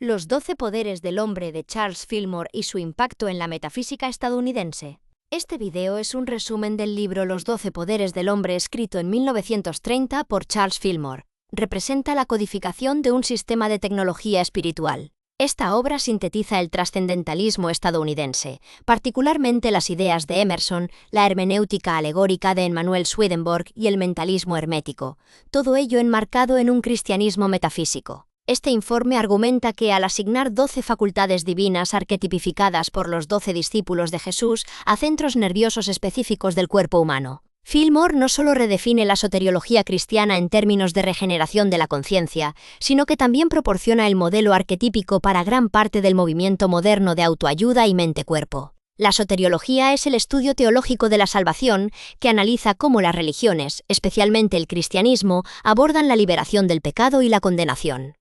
Los 12 poderes del hombre de Charles Fillmore y su impacto en la metafísica estadounidense. Este video es un resumen del libro Los 12 poderes del hombre escrito en 1930 por Charles Fillmore. Representa la codificación de un sistema de tecnología espiritual. Esta obra sintetiza el trascendentalismo estadounidense, particularmente las ideas de Emerson, la hermenéutica alegórica de Emanuel Swedenborg y el mentalismo hermético, todo ello enmarcado en un cristianismo metafísico. Este informe argumenta que al asignar 12 facultades divinas arquetipificadas por los 12 discípulos de Jesús a centros nerviosos específicos del cuerpo humano, Fillmore no solo redefine la soteriología cristiana en términos de regeneración de la conciencia, sino que también proporciona el modelo arquetípico para gran parte del movimiento moderno de autoayuda y mente-cuerpo. La soteriología es el estudio teológico de la salvación que analiza cómo las religiones, especialmente el cristianismo, abordan la liberación del pecado y la condenación.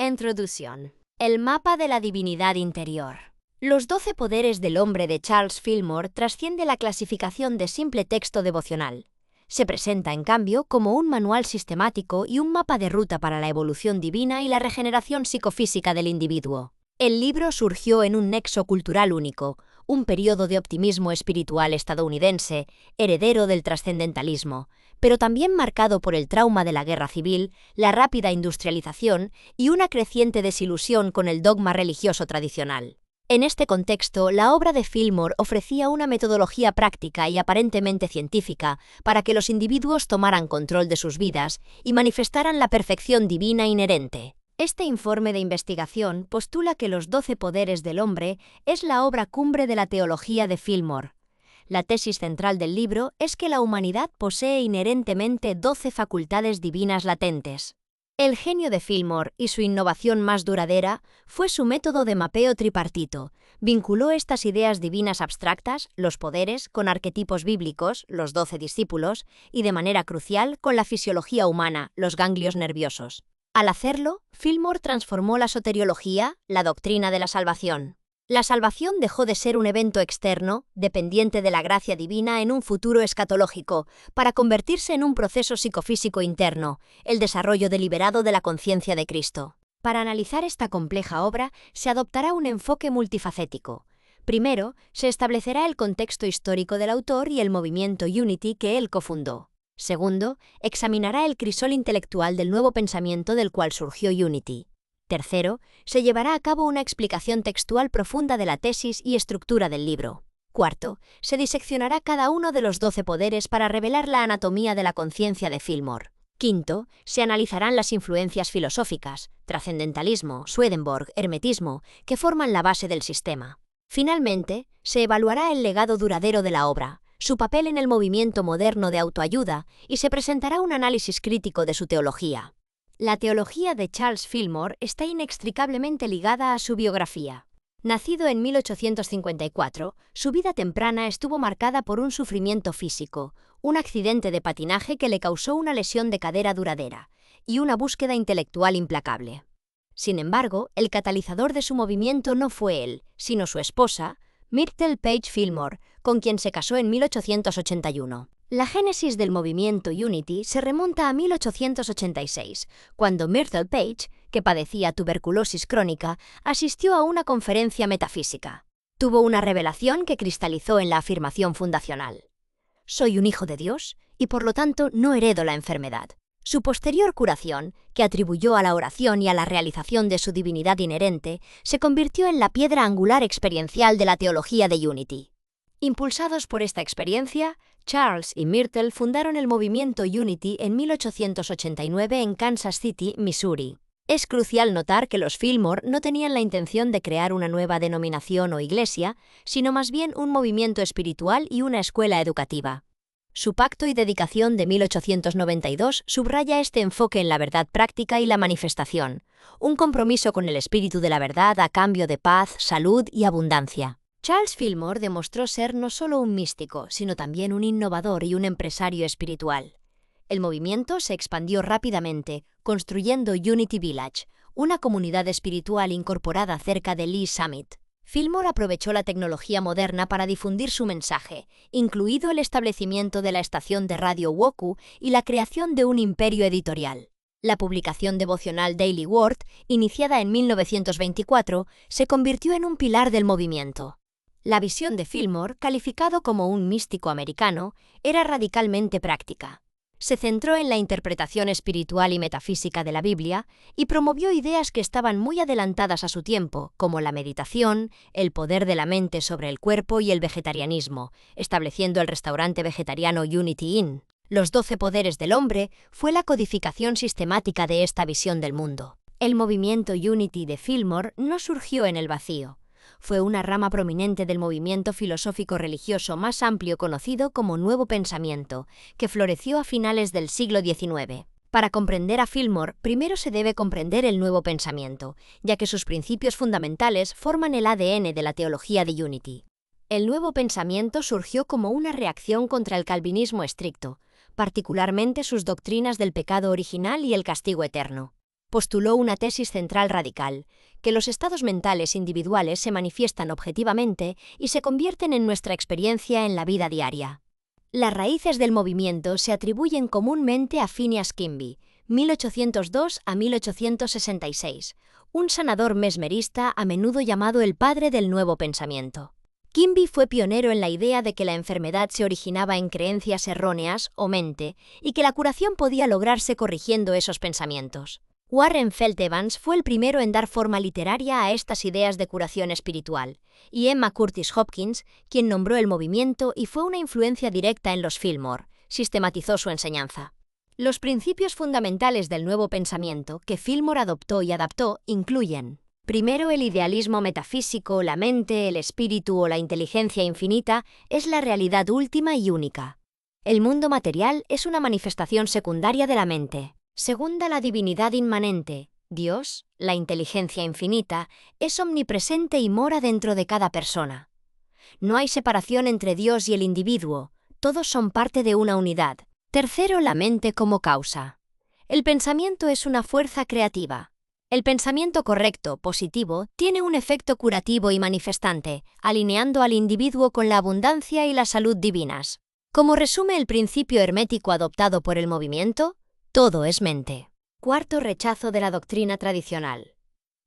Introducción. El mapa de la divinidad interior. Los 12 poderes del hombre de Charles Fillmore trasciende la clasificación de simple texto devocional. Se presenta, en cambio, como un manual sistemático y un mapa de ruta para la evolución divina y la regeneración psicofísica del individuo. El libro surgió en un nexo cultural único, un periodo de optimismo espiritual estadounidense, heredero del trascendentalismo, pero también marcado por el trauma de la guerra civil, la rápida industrialización y una creciente desilusión con el dogma religioso tradicional. En este contexto, la obra de Fillmore ofrecía una metodología práctica y aparentemente científica para que los individuos tomaran control de sus vidas y manifestaran la perfección divina inherente. Este informe de investigación postula que Los 12 poderes del hombre es la obra cumbre de la teología de Fillmore. La tesis central del libro es que la humanidad posee inherentemente 12 facultades divinas latentes. El genio de Fillmore y su innovación más duradera fue su método de mapeo tripartito. Vinculó estas ideas divinas abstractas, los poderes, con arquetipos bíblicos, los 12 discípulos, y de manera crucial con la fisiología humana, los ganglios nerviosos. Al hacerlo, Fillmore transformó la soteriología, la doctrina de la salvación. La salvación dejó de ser un evento externo, dependiente de la gracia divina en un futuro escatológico, para convertirse en un proceso psicofísico interno, el desarrollo deliberado de la conciencia de Cristo. Para analizar esta compleja obra, se adoptará un enfoque multifacético. Primero, se establecerá el contexto histórico del autor y el movimiento Unity que él cofundó. Segundo, examinará el crisol intelectual del nuevo pensamiento del cual surgió Unity. Tercero, se llevará a cabo una explicación textual profunda de la tesis y estructura del libro. Cuarto, se diseccionará cada uno de los 12 poderes para revelar la anatomía de la conciencia de Fillmore. Quinto, se analizarán las influencias filosóficas, trascendentalismo, Swedenborg, hermetismo, que forman la base del sistema. Finalmente, se evaluará el legado duradero de la obra, su papel en el movimiento moderno de autoayuda y se presentará un análisis crítico de su teología. La teología de Charles Fillmore está inextricablemente ligada a su biografía. Nacido en 1854, su vida temprana estuvo marcada por un sufrimiento físico, un accidente de patinaje que le causó una lesión de cadera duradera y una búsqueda intelectual implacable. Sin embargo, el catalizador de su movimiento no fue él, sino su esposa, Myrtle Page Fillmore, con quien se casó en 1881. La génesis del movimiento Unity se remonta a 1886, cuando Myrtle Page, que padecía tuberculosis crónica, asistió a una conferencia metafísica. Tuvo una revelación que cristalizó en la afirmación fundacional: «Soy un hijo de Dios y por lo tanto no heredo la enfermedad». Su posterior curación, que atribuyó a la oración y a la realización de su divinidad inherente, se convirtió en la piedra angular experiencial de la teología de Unity. Impulsados por esta experiencia, Charles y Myrtle fundaron el movimiento Unity en 1889 en Kansas City, Missouri. Es crucial notar que los Fillmore no tenían la intención de crear una nueva denominación o iglesia, sino más bien un movimiento espiritual y una escuela educativa. Su pacto y dedicación de 1892 subraya este enfoque en la verdad práctica y la manifestación, un compromiso con el espíritu de la verdad a cambio de paz, salud y abundancia. Charles Fillmore demostró ser no solo un místico, sino también un innovador y un empresario espiritual. El movimiento se expandió rápidamente, construyendo Unity Village, una comunidad espiritual incorporada cerca de Lee Summit. Fillmore aprovechó la tecnología moderna para difundir su mensaje, incluido el establecimiento de la estación de radio Woku y la creación de un imperio editorial. La publicación devocional Daily Word, iniciada en 1924, se convirtió en un pilar del movimiento. La visión de Fillmore, calificado como un místico americano, era radicalmente práctica. Se centró en la interpretación espiritual y metafísica de la Biblia y promovió ideas que estaban muy adelantadas a su tiempo, como la meditación, el poder de la mente sobre el cuerpo y el vegetarianismo, estableciendo el restaurante vegetariano Unity Inn. Los 12 poderes del hombre fue la codificación sistemática de esta visión del mundo. El movimiento Unity de Fillmore no surgió en el vacío. Fue una rama prominente del movimiento filosófico-religioso más amplio conocido como Nuevo Pensamiento, que floreció a finales del siglo XIX. Para comprender a Fillmore, primero se debe comprender el Nuevo Pensamiento, ya que sus principios fundamentales forman el ADN de la teología de Unity. El Nuevo Pensamiento surgió como una reacción contra el calvinismo estricto, particularmente sus doctrinas del pecado original y el castigo eterno. Postuló una tesis central radical, que los estados mentales individuales se manifiestan objetivamente y se convierten en nuestra experiencia en la vida diaria. Las raíces del movimiento se atribuyen comúnmente a Phineas Quimby, 1802 a 1866, un sanador mesmerista a menudo llamado el padre del Nuevo Pensamiento. Quimby fue pionero en la idea de que la enfermedad se originaba en creencias erróneas o mente y que la curación podía lograrse corrigiendo esos pensamientos. Warren Felt Evans fue el primero en dar forma literaria a estas ideas de curación espiritual, y Emma Curtis Hopkins, quien nombró el movimiento y fue una influencia directa en los Fillmore, sistematizó su enseñanza. Los principios fundamentales del Nuevo Pensamiento que Fillmore adoptó y adaptó incluyen: primero, el idealismo metafísico, la mente, el espíritu o la inteligencia infinita es la realidad última y única. El mundo material es una manifestación secundaria de la mente. Segunda, la divinidad inmanente. Dios, la inteligencia infinita, es omnipresente y mora dentro de cada persona. No hay separación entre Dios y el individuo, todos son parte de una unidad. Tercero, la mente como causa. El pensamiento es una fuerza creativa. El pensamiento correcto, positivo, tiene un efecto curativo y manifestante, alineando al individuo con la abundancia y la salud divinas. Como resume el principio hermético adoptado por el movimiento, todo es mente. Cuarto, rechazo de la doctrina tradicional.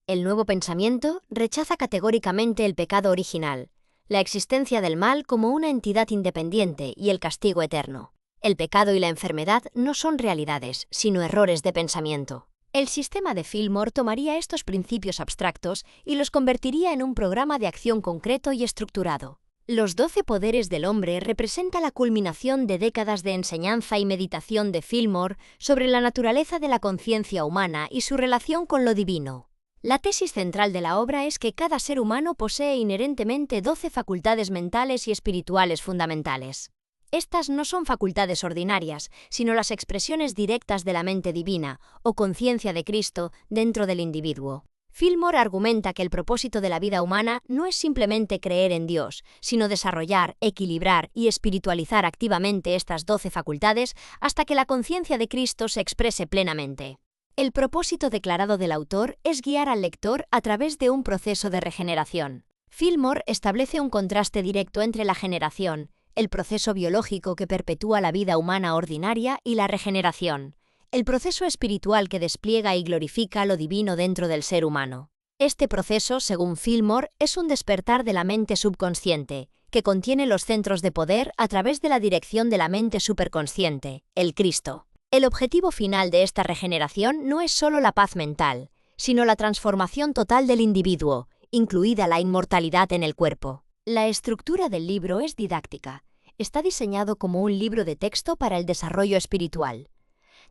El Nuevo Pensamiento rechaza categóricamente el pecado original, la existencia del mal como una entidad independiente y el castigo eterno. El pecado y la enfermedad no son realidades, sino errores de pensamiento. El sistema de Fillmore tomaría estos principios abstractos y los convertiría en un programa de acción concreto y estructurado. Los 12 poderes del hombre representa la culminación de décadas de enseñanza y meditación de Fillmore sobre la naturaleza de la conciencia humana y su relación con lo divino. La tesis central de la obra es que cada ser humano posee inherentemente 12 facultades mentales y espirituales fundamentales. Estas no son facultades ordinarias, sino las expresiones directas de la mente divina, o conciencia de Cristo, dentro del individuo. Fillmore argumenta que el propósito de la vida humana no es simplemente creer en Dios, sino desarrollar, equilibrar y espiritualizar activamente estas 12 facultades hasta que la conciencia de Cristo se exprese plenamente. El propósito declarado del autor es guiar al lector a través de un proceso de regeneración. Fillmore establece un contraste directo entre la generación, el proceso biológico que perpetúa la vida humana ordinaria, y la regeneración, el proceso espiritual que despliega y glorifica lo divino dentro del ser humano. Este proceso, según Fillmore, es un despertar de la mente subconsciente, que contiene los centros de poder a través de la dirección de la mente superconsciente, el Cristo. El objetivo final de esta regeneración no es solo la paz mental, sino la transformación total del individuo, incluida la inmortalidad en el cuerpo. La estructura del libro es didáctica. Está diseñado como un libro de texto para el desarrollo espiritual.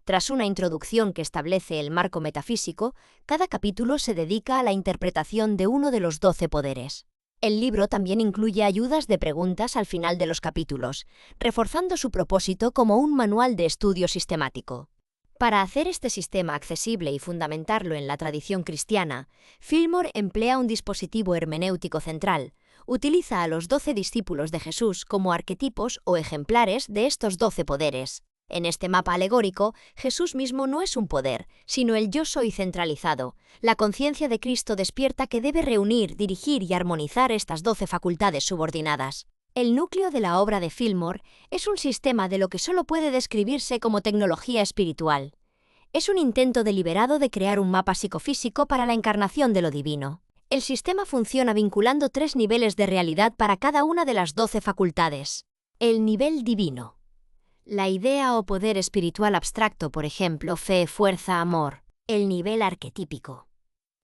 Tras una introducción que establece el marco metafísico, cada capítulo se dedica a la interpretación de uno de los 12 poderes. El libro también incluye ayudas de preguntas al final de los capítulos, reforzando su propósito como un manual de estudio sistemático. Para hacer este sistema accesible y fundamentarlo en la tradición cristiana, Fillmore emplea un dispositivo hermenéutico central. Utiliza a los 12 discípulos de Jesús como arquetipos o ejemplares de estos 12 poderes. En este mapa alegórico, Jesús mismo no es un poder, sino el yo soy centralizado. La conciencia de Cristo despierta que debe reunir, dirigir y armonizar estas 12 facultades subordinadas. El núcleo de la obra de Fillmore es un sistema de lo que solo puede describirse como tecnología espiritual. Es un intento deliberado de crear un mapa psicofísico para la encarnación de lo divino. El sistema funciona vinculando 3 niveles de realidad para cada una de las 12 facultades. El nivel divino. La idea o poder espiritual abstracto, por ejemplo, fe, fuerza, amor. El nivel arquetípico.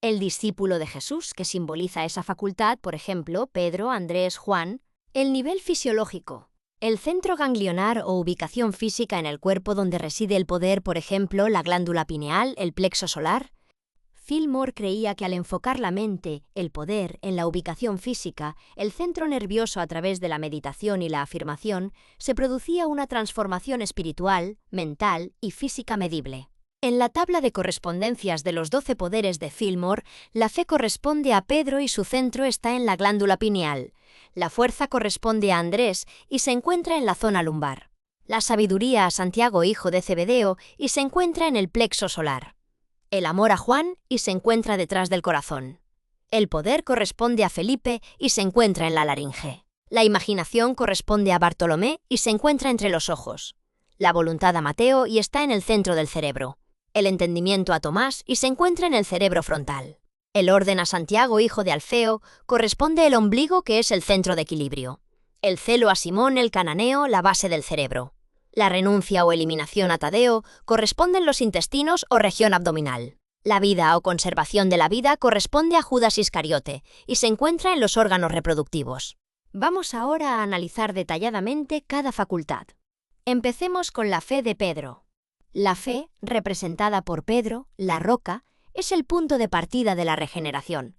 El discípulo de Jesús, que simboliza esa facultad, por ejemplo, Pedro, Andrés, Juan. El nivel fisiológico. El centro ganglionar o ubicación física en el cuerpo donde reside el poder, por ejemplo, la glándula pineal, el plexo solar. Fillmore creía que al enfocar la mente, el poder, en la ubicación física, el centro nervioso a través de la meditación y la afirmación, se producía una transformación espiritual, mental y física medible. En la tabla de correspondencias de los 12 poderes de Fillmore, la fe corresponde a Pedro y su centro está en la glándula pineal. La fuerza corresponde a Andrés y se encuentra en la zona lumbar. La sabiduría a Santiago, hijo de Zebedeo, y se encuentra en el plexo solar. El amor a Juan y se encuentra detrás del corazón. El poder corresponde a Felipe y se encuentra en la laringe. La imaginación corresponde a Bartolomé y se encuentra entre los ojos. La voluntad a Mateo y está en el centro del cerebro. El entendimiento a Tomás y se encuentra en el cerebro frontal. El orden a Santiago, hijo de Alfeo, corresponde al ombligo, que es el centro de equilibrio. El celo a Simón, el cananeo, la base del cerebro. La renuncia o eliminación a Tadeo corresponden los intestinos o región abdominal. La vida o conservación de la vida corresponde a Judas Iscariote y se encuentra en los órganos reproductivos. Vamos ahora a analizar detalladamente cada facultad. Empecemos con la fe de Pedro. La fe, representada por Pedro, la roca, es el punto de partida de la regeneración.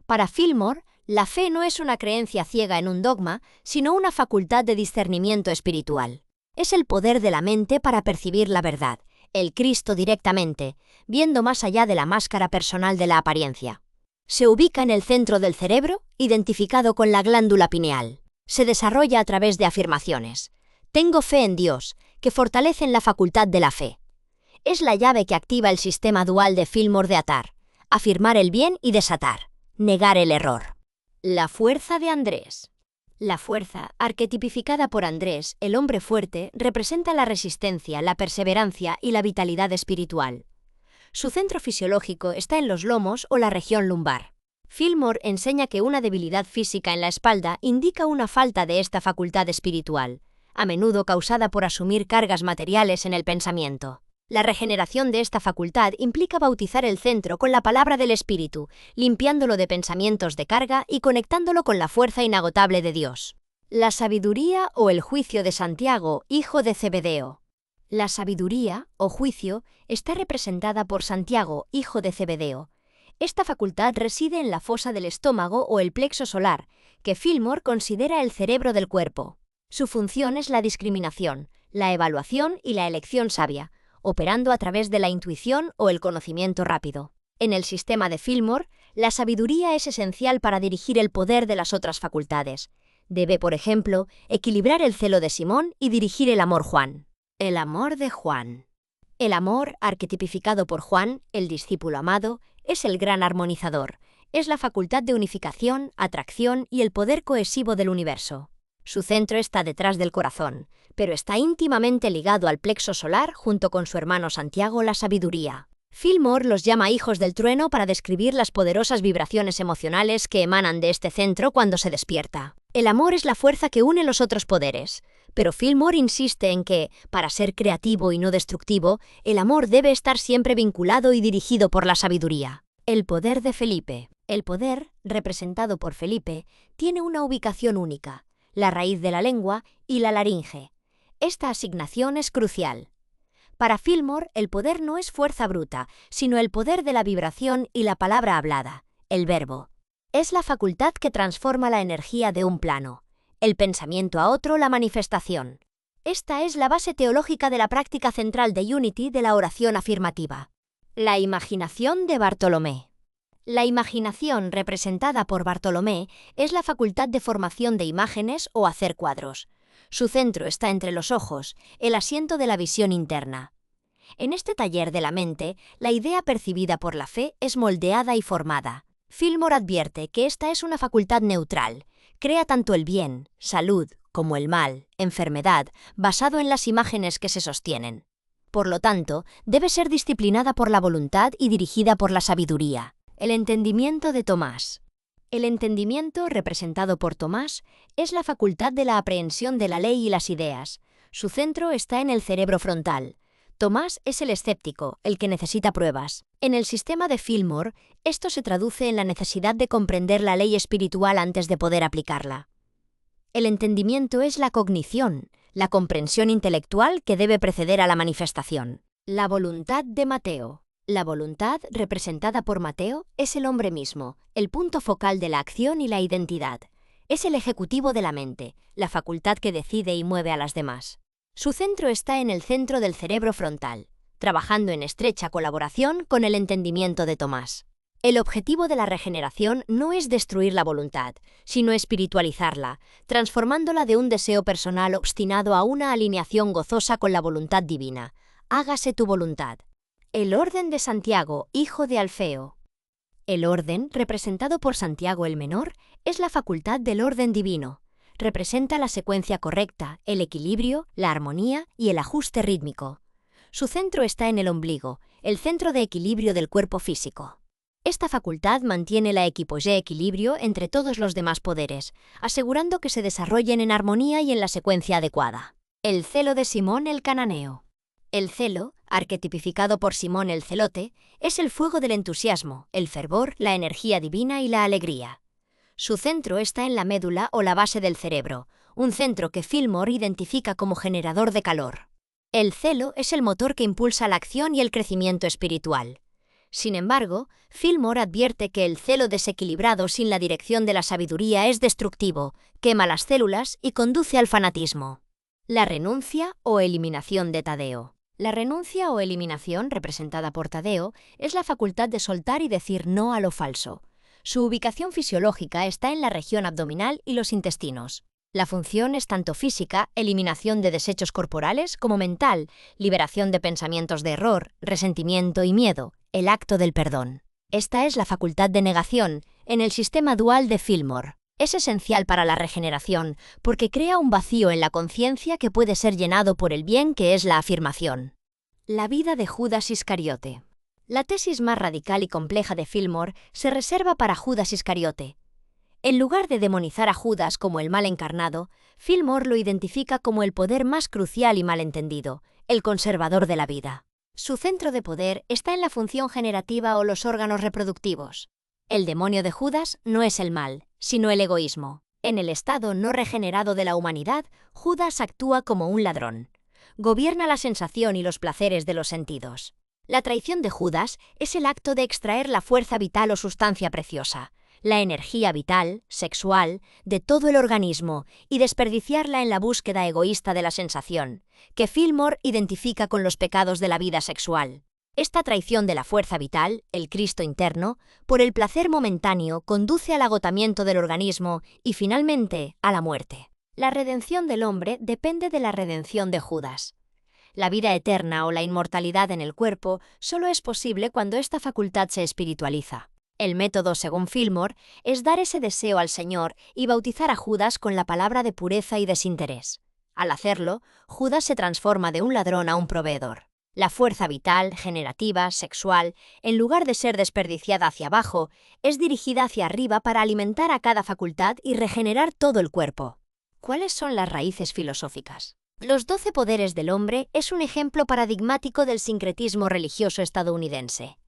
Para Fillmore, la fe no es una creencia ciega en un dogma, sino una facultad de discernimiento espiritual. Es el poder de la mente para percibir la verdad, el Cristo directamente, viendo más allá de la máscara personal de la apariencia. Se ubica en el centro del cerebro, identificado con la glándula pineal. Se desarrolla a través de afirmaciones. Tengo fe en Dios, que fortalecen la facultad de la fe. Es la llave que activa el sistema dual de Fillmore de atar, afirmar el bien y desatar, negar el error. La fuerza de Andrés. La fuerza, arquetipificada por Andrés, el hombre fuerte, representa la resistencia, la perseverancia y la vitalidad espiritual. Su centro fisiológico está en los lomos o la región lumbar. Fillmore enseña que una debilidad física en la espalda indica una falta de esta facultad espiritual, a menudo causada por asumir cargas materiales en el pensamiento. La regeneración de esta facultad implica bautizar el centro con la palabra del Espíritu, limpiándolo de pensamientos de carga y conectándolo con la fuerza inagotable de Dios. La sabiduría o el juicio de Santiago, hijo de Zebedeo. La sabiduría, o juicio, está representada por Santiago, hijo de Zebedeo. Esta facultad reside en la fosa del estómago o el plexo solar, que Fillmore considera el cerebro del cuerpo. Su función es la discriminación, la evaluación y la elección sabia, operando a través de la intuición o el conocimiento rápido. En el sistema de Fillmore, la sabiduría es esencial para dirigir el poder de las otras facultades. Debe, por ejemplo, equilibrar el celo de Simón y dirigir el amor Juan. El amor de Juan. El amor, arquetipificado por Juan, el discípulo amado, es el gran armonizador. Es la facultad de unificación, atracción y el poder cohesivo del universo. Su centro está detrás del corazón, pero está íntimamente ligado al plexo solar junto con su hermano Santiago, la sabiduría. Fillmore los llama hijos del trueno para describir las poderosas vibraciones emocionales que emanan de este centro cuando se despierta. El amor es la fuerza que une los otros poderes, pero Fillmore insiste en que, para ser creativo y no destructivo, el amor debe estar siempre vinculado y dirigido por la sabiduría. El poder de Felipe. El poder, representado por Felipe, tiene una ubicación única, la raíz de la lengua y la laringe. Esta asignación es crucial. Para Fillmore, el poder no es fuerza bruta, sino el poder de la vibración y la palabra hablada, el verbo. Es la facultad que transforma la energía de un plano, el pensamiento a otro, la manifestación. Esta es la base teológica de la práctica central de Unity de la oración afirmativa. La imaginación de Bartolomé. La imaginación, representada por Bartolomé, es la facultad de formación de imágenes o hacer cuadros. Su centro está entre los ojos, el asiento de la visión interna. En este taller de la mente, la idea percibida por la fe es moldeada y formada. Fillmore advierte que esta es una facultad neutral. Crea tanto el bien, salud, como el mal, enfermedad, basado en las imágenes que se sostienen. Por lo tanto, debe ser disciplinada por la voluntad y dirigida por la sabiduría. El entendimiento de Tomás. El entendimiento, representado por Tomás, es la facultad de la aprehensión de la ley y las ideas. Su centro está en el cerebro frontal. Tomás es el escéptico, el que necesita pruebas. En el sistema de Fillmore, esto se traduce en la necesidad de comprender la ley espiritual antes de poder aplicarla. El entendimiento es la cognición, la comprensión intelectual que debe preceder a la manifestación. La voluntad de Mateo. La voluntad, representada por Mateo, es el hombre mismo, el punto focal de la acción y la identidad. Es el ejecutivo de la mente, la facultad que decide y mueve a las demás. Su centro está en el centro del cerebro frontal, trabajando en estrecha colaboración con el entendimiento de Tomás. El objetivo de la regeneración no es destruir la voluntad, sino espiritualizarla, transformándola de un deseo personal obstinado a una alineación gozosa con la voluntad divina. Hágase tu voluntad. El orden de Santiago, hijo de Alfeo. El orden, representado por Santiago el Menor, es la facultad del orden divino. Representa la secuencia correcta, el equilibrio, la armonía y el ajuste rítmico. Su centro está en el ombligo, el centro de equilibrio del cuerpo físico. Esta facultad mantiene la equilibrio entre todos los demás poderes, asegurando que se desarrollen en armonía y en la secuencia adecuada. El celo de Simón el Cananeo. El celo, arquetipificado por Simón el Celote, es el fuego del entusiasmo, el fervor, la energía divina y la alegría. Su centro está en la médula o la base del cerebro, un centro que Fillmore identifica como generador de calor. El celo es el motor que impulsa la acción y el crecimiento espiritual. Sin embargo, Fillmore advierte que el celo desequilibrado sin la dirección de la sabiduría es destructivo, quema las células y conduce al fanatismo. La renuncia o eliminación de Tadeo. La renuncia o eliminación, representada por Tadeo, es la facultad de soltar y decir no a lo falso. Su ubicación fisiológica está en la región abdominal y los intestinos. La función es tanto física, eliminación de desechos corporales, como mental, liberación de pensamientos de error, resentimiento y miedo, el acto del perdón. Esta es la facultad de negación, en el sistema dual de Fillmore. Es esencial para la regeneración, porque crea un vacío en la conciencia que puede ser llenado por el bien que es la afirmación. La vida de Judas Iscariote. La tesis más radical y compleja de Fillmore se reserva para Judas Iscariote. En lugar de demonizar a Judas como el mal encarnado, Fillmore lo identifica como el poder más crucial y malentendido, el conservador de la vida. Su centro de poder está en la función generativa o los órganos reproductivos. El demonio de Judas no es el mal, sino el egoísmo. En el estado no regenerado de la humanidad, Judas actúa como un ladrón. Gobierna la sensación y los placeres de los sentidos. La traición de Judas es el acto de extraer la fuerza vital o sustancia preciosa, la energía vital, sexual, de todo el organismo y desperdiciarla en la búsqueda egoísta de la sensación, que Fillmore identifica con los pecados de la vida sexual. Esta traición de la fuerza vital, el Cristo interno, por el placer momentáneo conduce al agotamiento del organismo y finalmente a la muerte. La redención del hombre depende de la redención de Judas. La vida eterna o la inmortalidad en el cuerpo solo es posible cuando esta facultad se espiritualiza. El método, según Fillmore, es dar ese deseo al Señor y bautizar a Judas con la palabra de pureza y desinterés. Al hacerlo, Judas se transforma de un ladrón a un proveedor. La fuerza vital, generativa, sexual, en lugar de ser desperdiciada hacia abajo, es dirigida hacia arriba para alimentar a cada facultad y regenerar todo el cuerpo. ¿Cuáles son las raíces filosóficas? Los 12 poderes del hombre es un ejemplo paradigmático del sincretismo religioso estadounidense.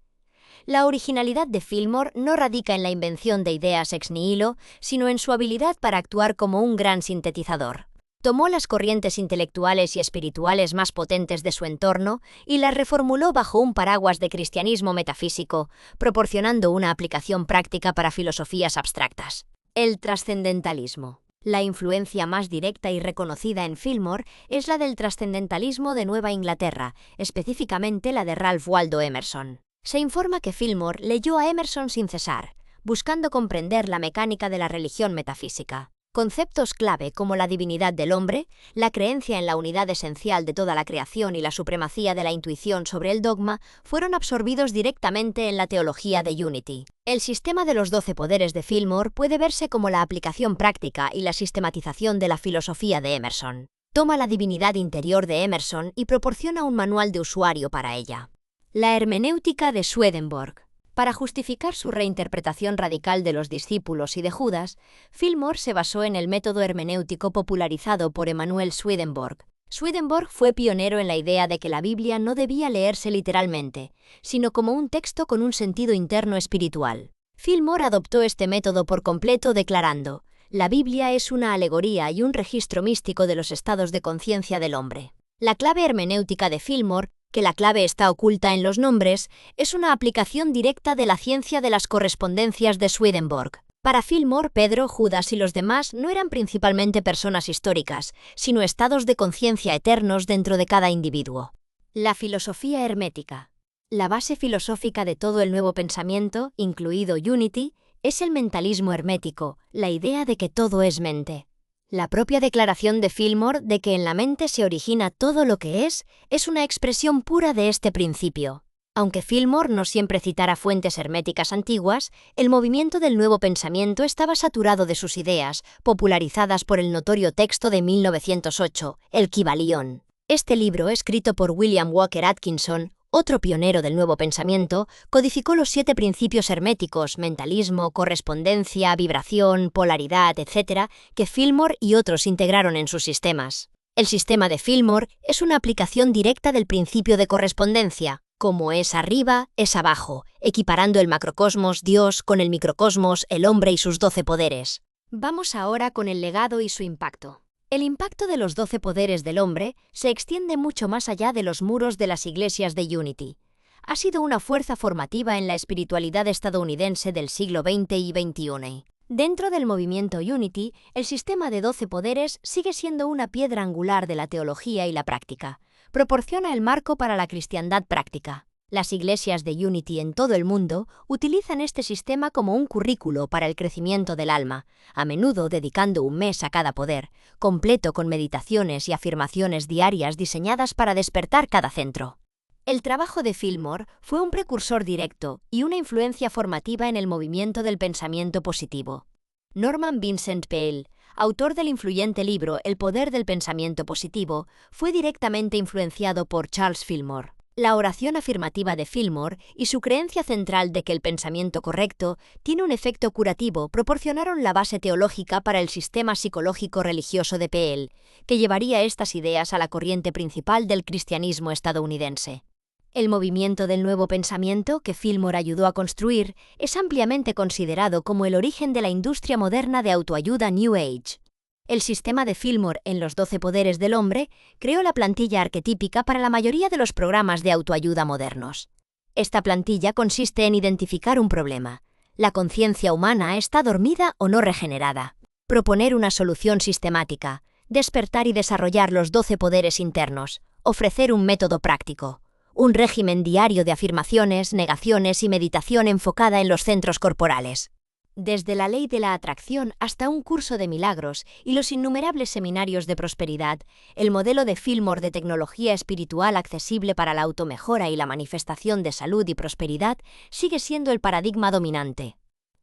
La originalidad de Fillmore no radica en la invención de ideas ex nihilo, sino en su habilidad para actuar como un gran sintetizador. Tomó las corrientes intelectuales y espirituales más potentes de su entorno y las reformuló bajo un paraguas de cristianismo metafísico, proporcionando una aplicación práctica para filosofías abstractas. El trascendentalismo. La influencia más directa y reconocida en Fillmore es la del trascendentalismo de Nueva Inglaterra, específicamente la de Ralph Waldo Emerson. Se informa que Fillmore leyó a Emerson sin cesar, buscando comprender la mecánica de la religión metafísica. Conceptos clave como la divinidad del hombre, la creencia en la unidad esencial de toda la creación y la supremacía de la intuición sobre el dogma fueron absorbidos directamente en la teología de Unity. El sistema de los 12 poderes de Fillmore puede verse como la aplicación práctica y la sistematización de la filosofía de Emerson. toma la divinidad interior de Emerson y proporciona un manual de usuario para ella. La hermenéutica de Swedenborg. Para justificar su reinterpretación radical de los discípulos y de Judas, Fillmore se basó en el método hermenéutico popularizado por Emanuel Swedenborg. Swedenborg fue pionero en la idea de que la Biblia no debía leerse literalmente, sino como un texto con un sentido interno espiritual. Fillmore adoptó este método por completo declarando: la Biblia es una alegoría y un registro místico de los estados de conciencia del hombre. La clave hermenéutica de Fillmore, que la clave está oculta en los nombres, es una aplicación directa de la ciencia de las correspondencias de Swedenborg. Para Fillmore, Pedro, Judas y los demás no eran principalmente personas históricas, sino estados de conciencia eternos dentro de cada individuo. La filosofía hermética. La base filosófica de todo el nuevo pensamiento, incluido Unity, es el mentalismo hermético, la idea de que todo es mente. La propia declaración de Fillmore de que en la mente se origina todo lo que es una expresión pura de este principio. Aunque Fillmore no siempre citara fuentes herméticas antiguas, el movimiento del nuevo pensamiento estaba saturado de sus ideas, popularizadas por el notorio texto de 1908, el Kybalión. Este libro, escrito por William Walker Atkinson, otro pionero del nuevo pensamiento, codificó los 7 principios herméticos, mentalismo, correspondencia, vibración, polaridad, etc., que Fillmore y otros integraron en sus sistemas. El sistema de Fillmore es una aplicación directa del principio de correspondencia. Como es arriba, es abajo, equiparando el macrocosmos, Dios, con el microcosmos, el hombre y sus 12 poderes. Vamos ahora con el legado y su impacto. El impacto de los 12 poderes del hombre se extiende mucho más allá de los muros de las iglesias de Unity. Ha sido una fuerza formativa en la espiritualidad estadounidense del siglo XX y XXI. Dentro del movimiento Unity, el sistema de 12 poderes sigue siendo una piedra angular de la teología y la práctica. Proporciona el marco para la cristiandad práctica. Las iglesias de Unity en todo el mundo utilizan este sistema como un currículo para el crecimiento del alma, a menudo dedicando un mes a cada poder, completo con meditaciones y afirmaciones diarias diseñadas para despertar cada centro. El trabajo de Fillmore fue un precursor directo y una influencia formativa en el movimiento del pensamiento positivo. Norman Vincent Peale, autor del influyente libro El poder del pensamiento positivo, fue directamente influenciado por Charles Fillmore. La oración afirmativa de Fillmore y su creencia central de que el pensamiento correcto tiene un efecto curativo proporcionaron la base teológica para el sistema psicológico religioso de Peale, que llevaría estas ideas a la corriente principal del cristianismo estadounidense. El movimiento del nuevo pensamiento que Fillmore ayudó a construir es ampliamente considerado como el origen de la industria moderna de autoayuda New Age. El sistema de Fillmore en los 12 poderes del hombre creó la plantilla arquetípica para la mayoría de los programas de autoayuda modernos. Esta plantilla consiste en identificar un problema. La conciencia humana está dormida o no regenerada. Proponer una solución sistemática. Despertar y desarrollar los 12 poderes internos. Ofrecer un método práctico. Un régimen diario de afirmaciones, negaciones y meditación enfocada en los centros corporales. Desde la ley de la atracción hasta un curso de milagros y los innumerables seminarios de prosperidad, el modelo de Fillmore de tecnología espiritual accesible para la automejora y la manifestación de salud y prosperidad sigue siendo el paradigma dominante.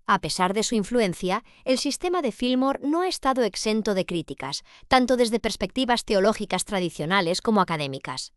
A pesar de su influencia, el sistema de Fillmore no ha estado exento de críticas, tanto desde perspectivas teológicas tradicionales como académicas.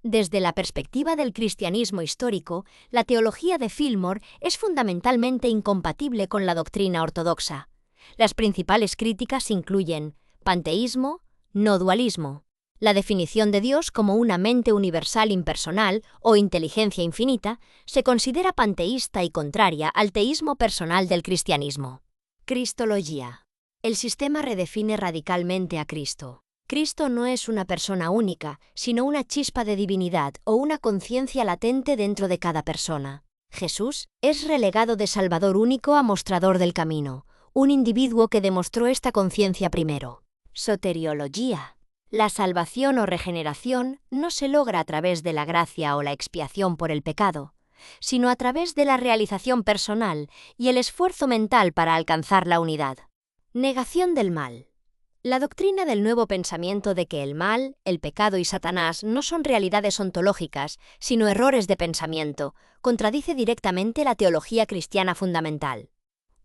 Desde la perspectiva del cristianismo histórico, la teología de Fillmore es fundamentalmente incompatible con la doctrina ortodoxa. Las principales críticas incluyen panteísmo, no dualismo, la definición de Dios como una mente universal impersonal o inteligencia infinita se considera panteísta y contraria al teísmo personal del cristianismo. Cristología. El sistema redefine radicalmente a Cristo. Cristo no es una persona única, sino una chispa de divinidad o una conciencia latente dentro de cada persona. Jesús es relegado de Salvador único a mostrador del camino, un individuo que demostró esta conciencia primero. Soteriología. La salvación o regeneración no se logra a través de la gracia o la expiación por el pecado, sino a través de la realización personal y el esfuerzo mental para alcanzar la unidad. Negación del mal. La doctrina del nuevo pensamiento de que el mal, el pecado y Satanás no son realidades ontológicas, sino errores de pensamiento, contradice directamente la teología cristiana fundamental.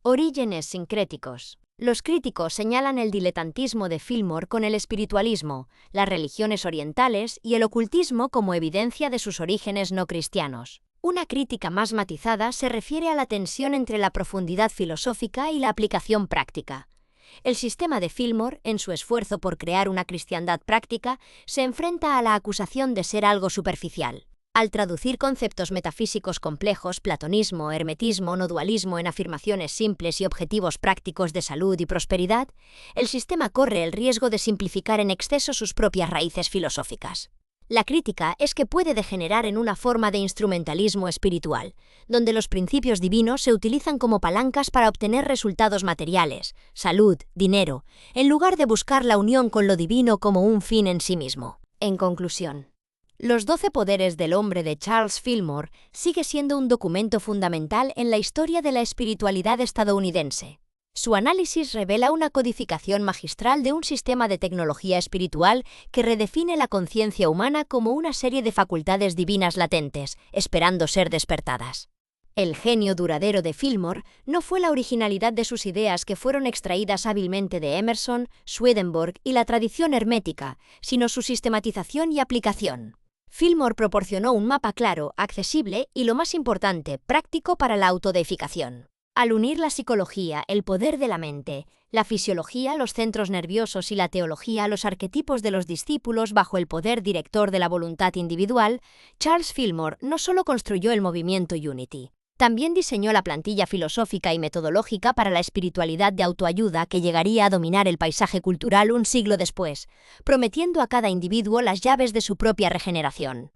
Orígenes sincréticos. Los críticos señalan el diletantismo de Fillmore con el espiritualismo, las religiones orientales y el ocultismo como evidencia de sus orígenes no cristianos. Una crítica más matizada se refiere a la tensión entre la profundidad filosófica y la aplicación práctica. El sistema de Fillmore, en su esfuerzo por crear una cristiandad práctica, se enfrenta a la acusación de ser algo superficial. Al traducir conceptos metafísicos complejos, platonismo, hermetismo, no dualismo en afirmaciones simples y objetivos prácticos de salud y prosperidad, el sistema corre el riesgo de simplificar en exceso sus propias raíces filosóficas. La crítica es que puede degenerar en una forma de instrumentalismo espiritual, donde los principios divinos se utilizan como palancas para obtener resultados materiales, salud, dinero, en lugar de buscar la unión con lo divino como un fin en sí mismo. En conclusión, Los 12 poderes del hombre de Charles Fillmore sigue siendo un documento fundamental en la historia de la espiritualidad estadounidense. Su análisis revela una codificación magistral de un sistema de tecnología espiritual que redefine la conciencia humana como una serie de facultades divinas latentes, esperando ser despertadas. El genio duradero de Fillmore no fue la originalidad de sus ideas que fueron extraídas hábilmente de Emerson, Swedenborg y la tradición hermética, sino su sistematización y aplicación. Fillmore proporcionó un mapa claro, accesible y, lo más importante, práctico para la autodeificación. Al unir la psicología, el poder de la mente, la fisiología, los centros nerviosos y la teología a los arquetipos de los discípulos bajo el poder director de la voluntad individual, Charles Fillmore no solo construyó el movimiento Unity, también diseñó la plantilla filosófica y metodológica para la espiritualidad de autoayuda que llegaría a dominar el paisaje cultural un siglo después, prometiendo a cada individuo las llaves de su propia regeneración.